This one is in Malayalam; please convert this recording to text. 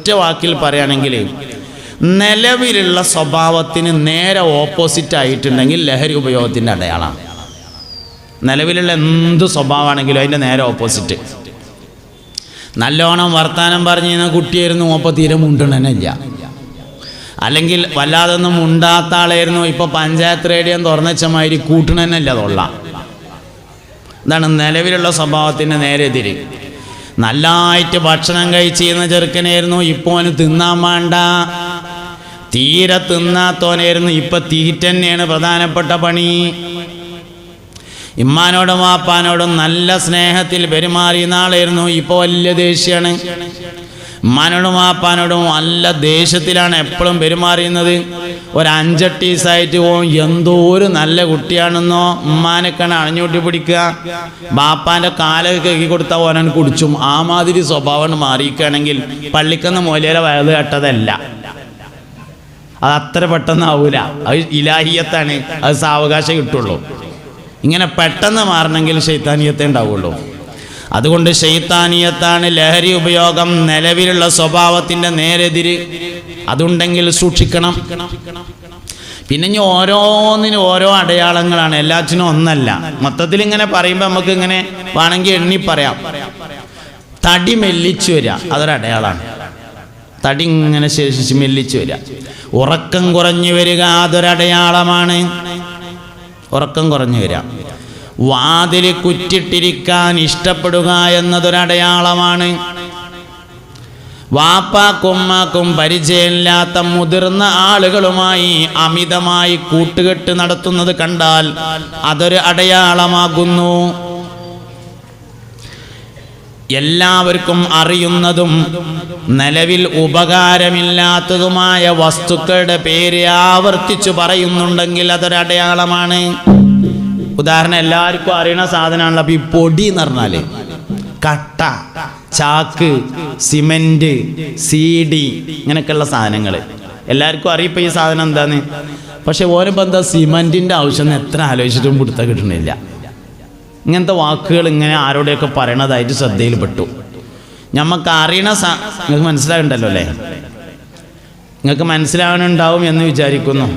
ഒറ്റ വാക്കിൽ പറയുകയാണെങ്കിൽ നിലവിലുള്ള സ്വഭാവത്തിന് നേരെ ഓപ്പോസിറ്റ് ആയിട്ടുണ്ടെങ്കിൽ ലഹരി ഉപയോഗത്തിൻ്റെ അടയാളമാണ്. നിലവിലുള്ള എന്ത് സ്വഭാവമാണെങ്കിലും അതിൻ്റെ നേരെ ഓപ്പോസിറ്റ്. നല്ലോണം വർത്താനം പറഞ്ഞിരുന്ന കുട്ടിയായിരുന്നു, അപ്പോൾ തീരെ മുണ്ടണനില്ല. അല്ലെങ്കിൽ വല്ലാതൊന്നും മുണ്ടാത്ത ആളായിരുന്നു, ഇപ്പോൾ പഞ്ചായത്ത് റേഡിയോ തുറന്നച്ച മാതിരി കൂട്ടണനല്ല തൊള്ള. ഇതാണ് നിലവിലുള്ള സ്വഭാവത്തിൻ്റെ നേരെ എതിര്. നല്ലതായിട്ട് ഭക്ഷണം കഴിച്ചിരുന്ന ചെറുക്കനായിരുന്നു, ഇപ്പോൾ അവന് തിന്നാൻ വേണ്ട. തീരെ തിന്നാത്തോനായിരുന്നു, ഇപ്പം തീറ്റ തന്നെയാണ് പ്രധാനപ്പെട്ട പണി. ഇമ്മാനോടും വാപ്പാനോടും നല്ല സ്നേഹത്തിൽ പെരുമാറിയ നാളായിരുന്നു, ഇപ്പോൾ വലിയ ദേഷ്യമാണ്. ഉമ്മാനോടും വാപ്പാനോടും നല്ല ദേഷ്യത്തിലാണ് എപ്പോഴും പെരുമാറിയുന്നത്. ഒരു 5-8 ദിവസമായിട്ട് എന്തോ ഒരു നല്ല കുട്ടിയാണെന്നോ ഉമ്മാനൊക്കെയാണ് അണിഞ്ഞൂട്ടി പിടിക്കുക. ബാപ്പാൻ്റെ കാലൊക്കെ കഴുകി കൊടുത്താൽ ഓനൻ കുടിച്ചും. ആ മാതിരി സ്വഭാവം മാറിയിരിക്കുകയാണെങ്കിൽ പള്ളിക്കുന്ന മൂലയിലെ വയത് കേട്ടതല്ല, അത് അത്ര പെട്ടെന്നാവൂല. അത് ഇലാഹിയത്താണ്, അത് സാവകാശം കിട്ടുള്ളൂ. ഇങ്ങനെ പെട്ടെന്ന് മാറണമെങ്കിൽ ശൈത്താനിയത്തെ ഉണ്ടാവുള്ളൂ. അതുകൊണ്ട് ശൈത്താനിയത്താണ് ലഹരി ഉപയോഗം, നിലവിലുള്ള സ്വഭാവത്തിൻ്റെ നേരെതിര്. അതുണ്ടെങ്കിൽ സൂക്ഷിക്കണം. പിന്നെ ഇനി ഓരോന്നിനും ഓരോ അടയാളങ്ങളാണ്, എല്ലാറ്റിനും ഒന്നല്ല. മൊത്തത്തിൽ ഇങ്ങനെ പറയുമ്പോൾ നമുക്ക് ഇങ്ങനെ വേണമെങ്കിൽ എണ്ണി പറയാം. തടി മെല്ലിച്ചു വരിക, അതൊരടയാളമാണ്. തടി ഇങ്ങനെ ശേഷിച്ച് മെല്ലിച്ചു വരിക. ഉറക്കം കുറഞ്ഞു വരിക, അതൊരടയാളമാണ്. ഉറക്കം കുറഞ്ഞു വരിക. വാതിൽ കുറ്റിട്ടിരിക്കാൻ ഇഷ്ടപ്പെടുക എന്നതൊരടയാളമാണ്. വാപ്പാക്കുമ്മാക്കും പരിചയമില്ലാത്ത മുതിർന്ന ആളുകളുമായി അമിതമായി കൂട്ടുകെട്ട് നടത്തുന്നത് കണ്ടാൽ അതൊരു അടയാളമാകുന്നു. എല്ലാവർക്കും അറിയുന്നതും നിലവിൽ ഉപകാരമില്ലാത്തതുമായ വസ്തുക്കളുടെ പേര് ആവർത്തിച്ചു പറയുന്നുണ്ടെങ്കിൽ അതൊരടയാളമാണ്. ഉദാഹരണം, എല്ലാവർക്കും അറിയുന്ന സാധനമാണല്ലോ അപ്പോൾ ഈ പൊടി എന്ന് പറഞ്ഞാൽ കട്ട, ചാക്ക്, സിമെന്റ്, CD ഇങ്ങനെയൊക്കെയുള്ള സാധനങ്ങൾ എല്ലാവർക്കും അറിയിപ്പോൾ ഈ സാധനം എന്താന്ന്. പക്ഷെ ഓനിപ്പോൾ എന്താ സിമെന്റിൻ്റെ ആവശ്യം എത്ര ആലോചിച്ചിട്ടും പിടുത്തം കിട്ടണില്ല. ഇങ്ങനത്തെ വാക്കുകൾ ഇങ്ങനെ ആരോടെയൊക്കെ പറയണതായിട്ട് ശ്രദ്ധയിൽപ്പെട്ടു. നമുക്ക് അറിയണ നിങ്ങൾക്ക് മനസ്സിലാകുന്നുണ്ടല്ലോ അല്ലേ? നിങ്ങൾക്ക് മനസ്സിലാവണുണ്ടാവും എന്ന് വിചാരിക്കുന്നു.